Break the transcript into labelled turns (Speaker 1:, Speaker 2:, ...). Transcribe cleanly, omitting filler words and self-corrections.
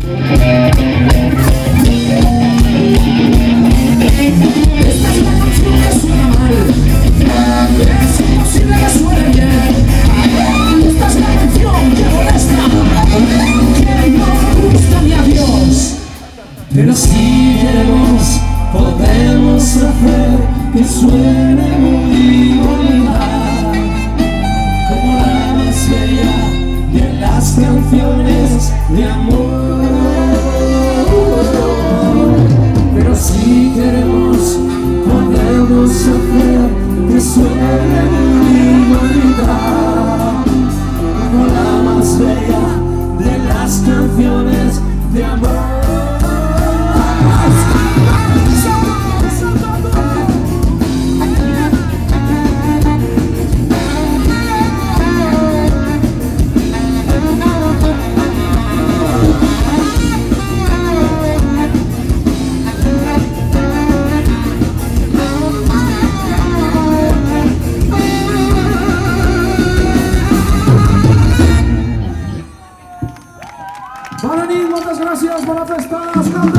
Speaker 1: Esta es una canción que suena mal, es imposible que suene bien. Esta es la canción que molesta, que no gusta ni a Dios. Pero si queremos, podemos hacer que suene muy bonita, como la más bella de las canciones de amor. Pero si queremos, podemos hacer que suene muy bonita, como la más bella de las canciones de amor. Bona nit, moltes gràcies, bona festa, escolta!